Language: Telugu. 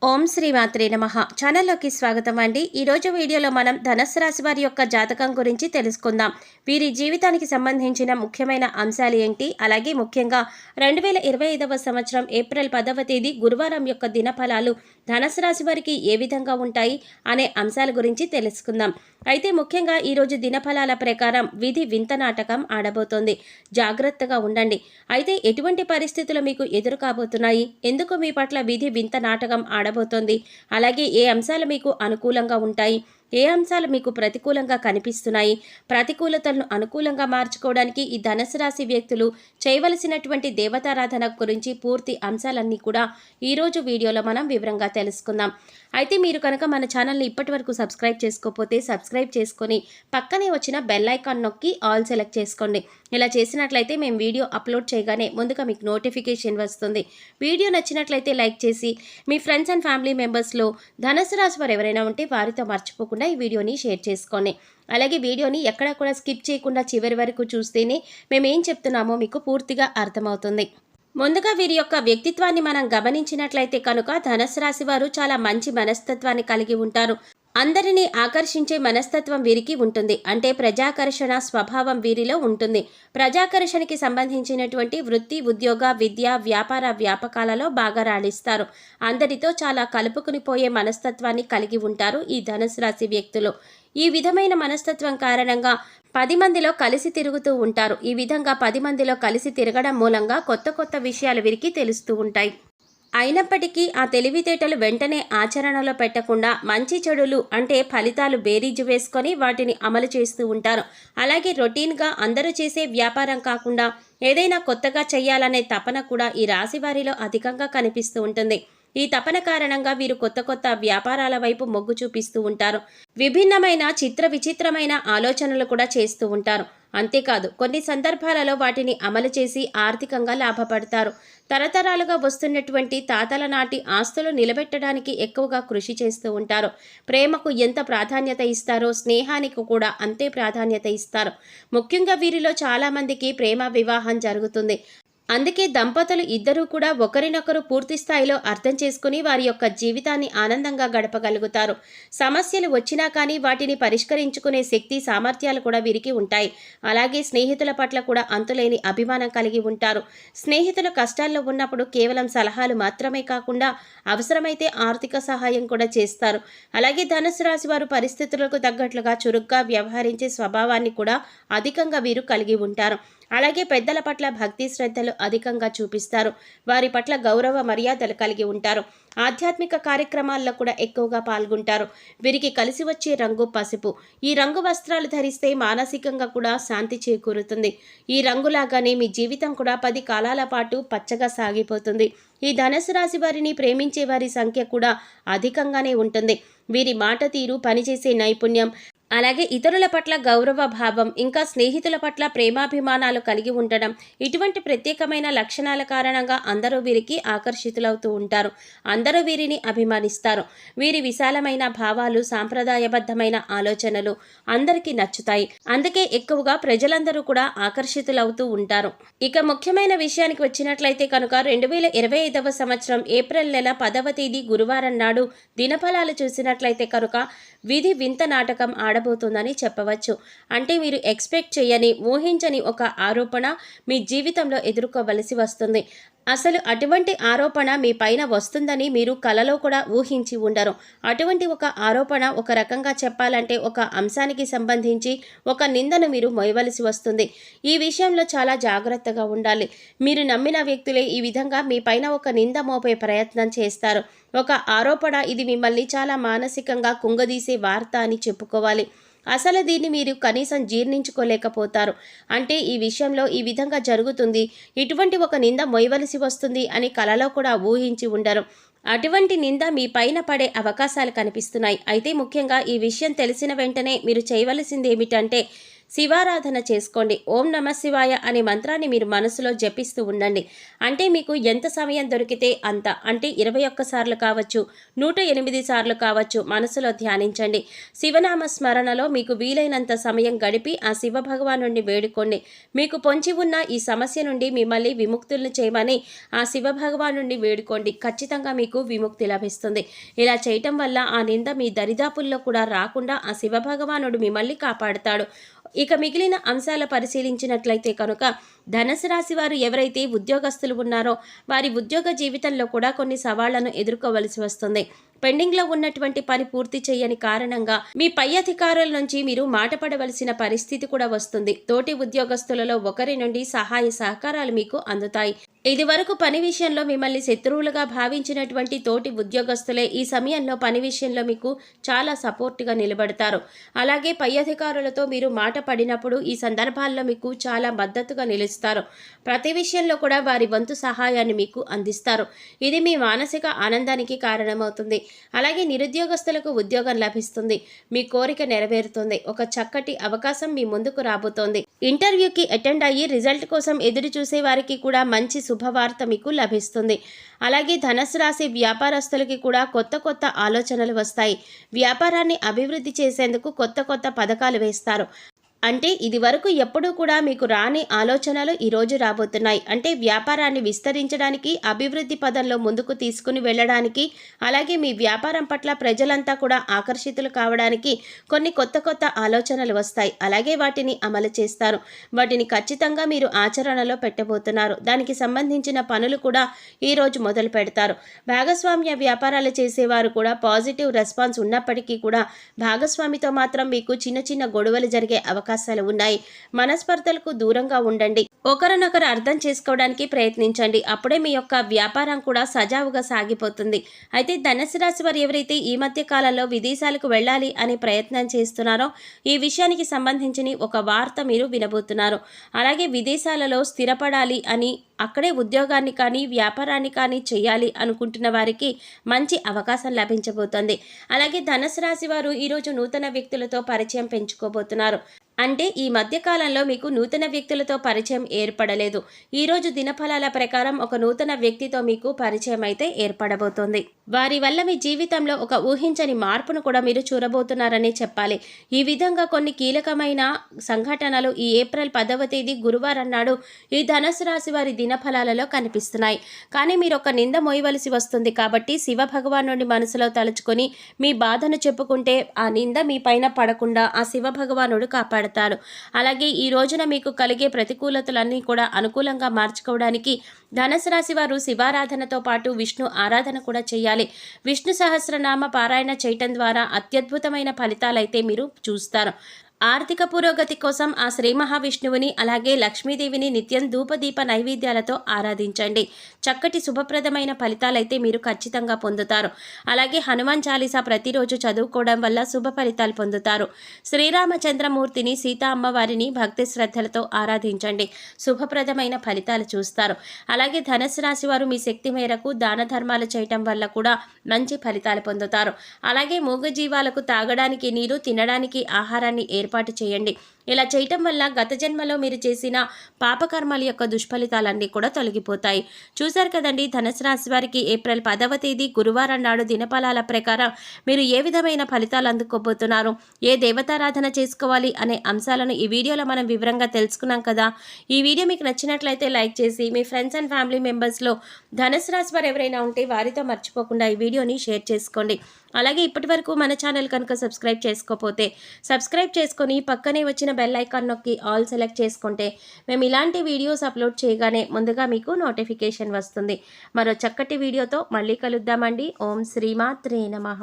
ఓం శ్రీ మాత్రే నమః. ఛానల్లోకి స్వాగతం అండి. ఈరోజు వీడియోలో మనం ధనుస్సు రాశి వారి యొక్క జాతకం గురించి తెలుసుకుందాం. వీరి జీవితానికి సంబంధించిన ముఖ్యమైన అంశాలు ఏంటి, అలాగే ముఖ్యంగా 2025వ సంవత్సరం ఏప్రిల్ 10వ తేదీ గురువారం యొక్క దినఫలాలు ధనుస్సు రాశి వారికి ఏ విధంగా ఉంటాయి అనే అంశాల గురించి తెలుసుకుందాం. అయితే ముఖ్యంగా ఈరోజు దినఫలాల ప్రకారం విధి వింత నాటకం ఆడబోతోంది. జాగ్రత్తగా ఉండండి. అయితే ఎటువంటి పరిస్థితులు మీకు ఎదురు కాబోతున్నాయి, ఎందుకు మీ పట్ల విధి వింత నాటకం ఆడబోతోంది, అలాగే ఏ అంశాలు మీకు అనుకూలంగా ఉంటాయి, ఏ అంశాలు మీకు ప్రతికూలంగా కనిపిస్తున్నాయి, ప్రతికూలతలను అనుకూలంగా మార్చుకోవడానికి ఈ ధనుసు రాశి వ్యక్తులు చేయవలసినటువంటి దేవతారాధన గురించి పూర్తి అంశాలన్నీ కూడా ఈరోజు వీడియోలో మనం వివరంగా తెలుసుకుందాం. అయితే మీరు కనుక మన ఛానల్ని ఇప్పటి వరకు సబ్స్క్రైబ్ చేసుకోకపోతే సబ్స్క్రైబ్ చేసుకొని పక్కనే వచ్చిన బెల్ ఐకాన్ నొక్కి ఆల్ సెలెక్ట్ చేసుకోండి. ఇలా చేసినట్లయితే మేము వీడియో అప్లోడ్ చేయగానే ముందుగా మీకు నోటిఫికేషన్ వస్తుంది. వీడియో నచ్చినట్లయితే లైక్ చేసి మీ ఫ్రెండ్స్ అండ్ ఫ్యామిలీ మెంబర్స్లో ధనుసు రాశి వారు ఎవరైనా ఉంటే వారితో మర్చిపోకుండా ఈ వీడియోని షేర్ చేసుకోండి. అలాగే వీడియోని ఎక్కడా కూడా స్కిప్ చేయకుండా చివరి వరకు చూస్తేనే మేము ఏం చెప్తున్నామో మీకు పూర్తిగా అర్థమవుతుంది. ముందుగా వీరి యొక్క వ్యక్తిత్వాన్ని మనం గమనించినట్లయితే కనుక ధనుసు రాశి వారు చాలా మంచి మనస్తత్వాన్ని కలిగి ఉంటారు. అందరినీ ఆకర్షించే మనస్తత్వం వీరికి ఉంటుంది. అంటే ప్రజాకర్షణ స్వభావం వీరిలో ఉంటుంది. ప్రజాకర్షణకి సంబంధించినటువంటి వృత్తి, ఉద్యోగ, విద్య, వ్యాపార వ్యాపకాలలో బాగా రాణిస్తారు. అందరితో చాలా కలుపుకుని పోయే మనస్తత్వాన్ని కలిగి ఉంటారు ఈ ధనుసు రాశి వ్యక్తులు. ఈ విధమైన మనస్తత్వం కారణంగా 10 మందిలో కలిసి తిరుగుతూ ఉంటారు. ఈ విధంగా 10 మందిలో కలిసి తిరగడం మూలంగా కొత్త కొత్త విషయాలు వీరికి తెలుస్తూ ఉంటాయి. అయినప్పటికీ ఆ తెలివితేటలు వెంటనే ఆచరణలో పెట్టకుండా మంచి చెడులు అంటే ఫలితాలు బేరీజు వేసుకొని వాటిని అమలు చేస్తూ ఉంటారు. అలాగే రొటీన్గా అందరూ చేసే వ్యాపారం కాకుండా ఏదైనా కొత్తగా చేయాలనే తపన కూడా ఈ రాశి వారిలో అధికంగా కనిపిస్తూ ఉంటుంది. ఈ తపన కారణంగా వీరు కొత్త కొత్త వ్యాపారాల వైపు మొగ్గు చూపిస్తూ ఉంటారు. విభిన్నమైన విచిత్రమైన ఆలోచనలు కూడా చేస్తూ ఉంటారు. అంతేకాదు కొన్ని సందర్భాలలో వాటిని అమలు చేసి ఆర్థికంగా లాభపడతారు. తరతరాలుగా వస్తున్నటువంటి తాతల నాటి ఆస్తులు నిలబెట్టడానికి ఎక్కువగా కృషి చేస్తూ ఉంటారు. ప్రేమకు ఎంత ప్రాధాన్యత ఇస్తారో స్నేహానికి కూడా అంతే ప్రాధాన్యత ఇస్తారు. ముఖ్యంగా వీరిలో చాలామందికి ప్రేమ వివాహం జరుగుతుంది. అందుకే దంపతులు ఇద్దరూ కూడా ఒకరినొకరు పూర్తి స్థాయిలో అర్థం చేసుకుని వారి యొక్క జీవితాన్ని ఆనందంగా గడపగలుగుతారు. సమస్యలు వచ్చినా కానీ వాటిని పరిష్కరించుకునే శక్తి సామర్థ్యాలు కూడా వీరికి ఉంటాయి. అలాగే స్నేహితుల పట్ల కూడా అంతులేని అభిమానం కలిగి ఉంటారు. స్నేహితులు కష్టాల్లో ఉన్నప్పుడు కేవలం సలహాలు మాత్రమే కాకుండా అవసరమైతే ఆర్థిక సహాయం కూడా చేస్తారు. అలాగే ధనుసు రాశి వారు పరిస్థితులకు తగ్గట్లుగా చురుగ్గా వ్యవహరించే స్వభావాన్ని కూడా అధికంగా వీరు కలిగి ఉంటారు. అలాగే పెద్దల పట్ల భక్తి శ్రద్ధలు అధికంగా చూపిస్తారు. వారి పట్ల గౌరవ మర్యాదలు కలిగి ఉంటారు. ఆధ్యాత్మిక కార్యక్రమాల్లో కూడా ఎక్కువగా పాల్గొంటారు. వీరికి కలిసి వచ్చే రంగు పసుపు. ఈ రంగు వస్త్రాలు ధరిస్తే మానసికంగా కూడా శాంతి చేకూరుతుంది. ఈ రంగులాగానే మీ జీవితం కూడా 10 కాలాల పాటు పచ్చగా సాగిపోతుంది. ఈ ధనుసు రాశి వారిని ప్రేమించే వారి సంఖ్య కూడా అధికంగానే ఉంటుంది. వీరి మాట తీరు, పనిచేసే నైపుణ్యం, అలాగే ఇతరుల పట్ల గౌరవ భావం, ఇంకా స్నేహితుల పట్ల ప్రేమాభిమానాలు కలిగి ఉండడం, ఇటువంటి ప్రత్యేకమైన లక్షణాల కారణంగా అందరూ వీరికి ఆకర్షితులవుతూ ఉంటారు. అందరూ వీరిని అభిమానిస్తారు. వీరి విశాలమైన భావాలు, సాంప్రదాయబద్ధమైన ఆలోచనలు అందరికీ నచ్చుతాయి. అందుకే ఎక్కువగా ప్రజలందరూ కూడా ఆకర్షితులవుతూ ఉంటారు. ఇక ముఖ్యమైన విషయానికి వచ్చినట్లయితే కనుక 2025వ సంవత్సరం ఏప్రిల్ నెల 10వ తేదీ గురువారం నాడు దినఫలాలు చూసినట్లయితే కనుక విధి వింత నాటకం ఆడబోతుందని చెప్పవచ్చు. అంటే మీరు ఎక్స్పెక్ట్ చేయని, ఊహించని ఒక ఆరోపణ మీ జీవితంలో ఎదుర్కోవలసి వస్తుంది. అసలు అటువంటి ఆరోపణ మీ పైన వస్తుందని మీరు కలలో కూడా ఊహించి ఉండరు. అటువంటి ఒక ఆరోపణ, ఒక రకంగా చెప్పాలంటే ఒక అంశానికి సంబంధించి ఒక నిందను మీరు మోయవలసి వస్తుంది. ఈ విషయంలో చాలా జాగ్రత్తగా ఉండాలి. మీరు నమ్మిన వ్యక్తులే ఈ విధంగా మీ పైన ఒక నింద మోపే ప్రయత్నం చేస్తారు. ఒక ఆరోపణ, ఇది మిమ్మల్ని చాలా మానసికంగా కుంగదీసే వార్త అని చెప్పుకోవాలి. అసలు దీన్ని మీరు కనీసం జీర్ణించుకోలేకపోతారు. అంటే ఈ విషయంలో ఈ విధంగా జరుగుతుంది, ఇటువంటి ఒక నింద మోయవలసి వస్తుంది అని కలలో కూడా ఊహించి ఉండరు. అటువంటి నింద మీ పైన పడే అవకాశాలు కనిపిస్తున్నాయి. అయితే ముఖ్యంగా ఈ విషయం తెలిసిన వెంటనే మీరు చేయవలసింది ఏమిటంటే శివారాధన చేసుకోండి. ఓం నమ శివాయ అనే మంత్రాన్ని మీరు మనసులో జపిస్తూ ఉండండి. అంటే మీకు ఎంత సమయం దొరికితే అంత, అంటే 21 సార్లు కావచ్చు, 108 సార్లు కావచ్చు, మనసులో ధ్యానించండి. శివనామ స్మరణలో మీకు వీలైనంత సమయం గడిపి ఆ శివ భగవానుడిని వేడుకోండి. మీకు పొంచి ఉన్న ఈ సమస్య నుండి మిమ్మల్ని విముక్తులను చేయమని ఆ శివ భగవానుడిని వేడుకోండి. ఖచ్చితంగా మీకు విముక్తి లభిస్తుంది. ఇలా చేయటం వల్ల ఆ నింద మీ దరిదాపుల్లో కూడా రాకుండా ఆ శివ భగవానుడు మిమ్మల్ని కాపాడుతాడు. ఇక మిగిలిన అంశాలు పరిశీలించినట్లయితే కనుక ధనుసు రాశి వారు ఎవరైతే ఉద్యోగస్తులు ఉన్నారో వారి ఉద్యోగ జీవితంలో కూడా కొన్ని సవాళ్లను ఎదుర్కోవలసి వస్తుంది. పెండింగ్లో ఉన్నటువంటి పని పూర్తి చేయని కారణంగా మీ పై అధికారుల నుంచి మీరు మాట పడవలసిన పరిస్థితి కూడా వస్తుంది. తోటి ఉద్యోగస్తులలో ఒకరి నుండి సహాయ సహకారాలు మీకు అందుతాయి. ఇది వరకు పని విషయంలో మిమ్మల్ని శత్రువులుగా భావించినటువంటి తోటి ఉద్యోగస్తులే ఈ సమయంలో పని విషయంలో మీకు చాలా సపోర్ట్గా నిలబడతారు. అలాగే పై అధికారులతో మీరు మాట పడినప్పుడు ఈ సందర్భాల్లో మీకు చాలా మద్దతుగా నిలుస్తారు. ప్రతి విషయంలో కూడా వారి వంతు సహాయాన్ని మీకు అందిస్తారు. ఇది మీ మానసిక ఆనందానికి కారణమవుతుంది. అలాగే నిరుద్యోగస్తులకు ఉద్యోగం లభిస్తుంది. మీ కోరిక నెరవేరుతుంది. ఒక చక్కటి అవకాశం మీ ముందుకు రాబోతోంది. ఇంటర్వ్యూకి అటెండ్ అయ్యి రిజల్ట్ కోసం ఎదురు చూసే వారికి కూడా మంచి శుభవార్త మీకు లభిస్తుంది. అలాగే ధనుసు రాశి వ్యాపారస్తులకి కూడా కొత్త కొత్త ఆలోచనలు వస్తాయి. వ్యాపారాన్ని అభివృద్ధి చేసేందుకు కొత్త కొత్త పథకాలు వేస్తారు. అంటే ఇది వరకు ఎప్పుడూ కూడా మీకు రాని ఆలోచనలు ఈరోజు రాబోతున్నాయి. అంటే వ్యాపారాన్ని విస్తరించడానికి, అభివృద్ధి పదంలో ముందుకు తీసుకుని వెళ్ళడానికి, అలాగే మీ వ్యాపారం పట్ల ప్రజలంతా కూడా ఆకర్షితులు కావడానికి కొన్ని కొత్త కొత్త ఆలోచనలు వస్తాయి. అలాగే వాటిని అమలు చేస్తారు. వాటిని ఖచ్చితంగా మీరు ఆచరణలో పెట్టబోతున్నారు. దానికి సంబంధించిన పనులు కూడా ఈరోజు మొదలు పెడతారు. భాగస్వామ్య వ్యాపారాలు చేసేవారు కూడా పాజిటివ్ రెస్పాన్స్ ఉన్నప్పటికీ కూడా భాగస్వామితో మాత్రం మీకు చిన్న చిన్న గొడవలు జరిగే అవకాశాలు ఉన్నాయి. మనస్పర్ధలకు దూరంగా ఉండండి. ఒకరినొకరు అర్థం చేసుకోవడానికి ప్రయత్నించండి. అప్పుడే మీ యొక్క వ్యాపారం కూడా సజావుగా సాగిపోతుంది. అయితే ధనుసు రాశి వారు ఎవరైతే ఈ మధ్య కాలంలో విదేశాలకు వెళ్ళాలి అనే ప్రయత్నం చేస్తున్నారో ఈ విషయానికి సంబంధించిన ఒక వార్త మీరు వినబోతున్నారు. అలాగే విదేశాలలో స్థిరపడాలి అని, అక్కడే ఉద్యోగాన్ని కానీ వ్యాపారాన్ని కానీ చేయాలి అనుకుంటున్న వారికి మంచి అవకాశం లభించబోతోంది. అలాగే ధనుసు రాశి వారు ఈరోజు నూతన వ్యక్తులతో పరిచయం పెంచుకోబోతున్నారు. అంటే ఈ మధ్యకాలంలో మీకు నూతన వ్యక్తులతో పరిచయం ఏర్పడలేదు. ఈరోజు దినఫలాల ప్రకారం ఒక నూతన వ్యక్తితో మీకు పరిచయం అయితే ఏర్పడబోతోంది. వారి వల్ల మీ జీవితంలో ఒక ఊహించని మార్పును కూడా మీరు చూడబోతున్నారని చెప్పాలి. ఈ విధంగా కొన్ని కీలకమైన సంఘటనలు ఈ ఏప్రిల్ 10వ తేదీ గురువారం నాడు ఈ ధనుసు రాశి వారి దినఫలాలలో కనిపిస్తున్నాయి. కానీ మీరు ఒక నింద మోయవలసి వస్తుంది. కాబట్టి శివ భగవానుడి మనసులో తలుచుకొని మీ బాధను చెప్పుకుంటే ఆ నింద మీ పైన పడకుండా ఆ శివ భగవానుడు కాపాడు. అలాగే ఈ రోజున మీకు కలిగే ప్రతికూలతలన్నీ కూడా అనుకూలంగా మార్చుకోవడానికి ధనుసు రాశి వారు శివారాధనతో పాటు విష్ణు ఆరాధన కూడా చేయాలి. విష్ణు సహస్రనామ పారాయణ చేయటం ద్వారా అత్యద్భుతమైన ఫలితాలైతే మీరు చూస్తారు. ఆర్థిక పురోగతి కోసం ఆ శ్రీ మహావిష్ణువుని అలాగే లక్ష్మీదేవిని నిత్యం ధూపదీప నైవేద్యాలతో ఆరాధించండి. చక్కటి శుభప్రదమైన ఫలితాలైతే మీరు ఖచ్చితంగా పొందుతారు. అలాగే హనుమాన్ చాలీసా ప్రతిరోజు చదువుకోవడం వల్ల శుభ ఫలితాలు పొందుతారు. శ్రీరామచంద్రమూర్తిని, సీతా అమ్మవారిని భక్తి శ్రద్ధలతో ఆరాధించండి. శుభప్రదమైన ఫలితాలు చూస్తారు. అలాగే ధనుసు రాశి వారు మీ శక్తి మేరకు దాన ధర్మాలు చేయటం వల్ల కూడా మంచి ఫలితాలు పొందుతారు. అలాగే మూగజీవాలకు తాగడానికి నీరు, తినడానికి ఆహారాన్ని ఏర్పాటు చేయండి. ఇలా చేయటం వల్ల గత జన్మలో మీరు చేసిన పాపకర్మల యొక్క దుష్ఫలితాలన్నీ కూడా తొలగిపోతాయి. చూశారు కదండి, ధనుసు రాశి వారికి ఏప్రిల్ 10వ తేదీ గురువారం నాడు దినఫలాల ప్రకారం మీరు ఏ విధమైన ఫలితాలు అందుకోబోతున్నారు, ఏ దేవతారాధన చేసుకోవాలి అనే అంశాలను ఈ వీడియోలో మనం వివరంగా తెలుసుకున్నాం కదా. ఈ వీడియో మీకు నచ్చినట్లయితే లైక్ చేసి మీ ఫ్రెండ్స్ అండ్ ఫ్యామిలీ మెంబర్స్లో ధనుసు రాశి వారు ఎవరైనా ఉంటే వారితో మర్చిపోకుండా ఈ వీడియోని షేర్ చేసుకోండి. అలాగే ఇప్పటి వరకు మన ఛానల్ కనుక సబ్స్క్రైబ్ చేసుకోకపోతే సబ్స్క్రైబ్ చేసుకొని పక్కనే వచ్చిన బెల్ ఐకాన్ నొక్కి ఆల్ సెలెక్ట్ చేసుకుంటే మేము ఇలాంటి వీడియోస్ అప్లోడ్ చేయగానే ముందుగా మీకు నోటిఫికేషన్ వస్తుంది. మరో చక్కటి వీడియోతో మళ్ళీ కలుద్దామండి. ఓం శ్రీమాత్రే నమః.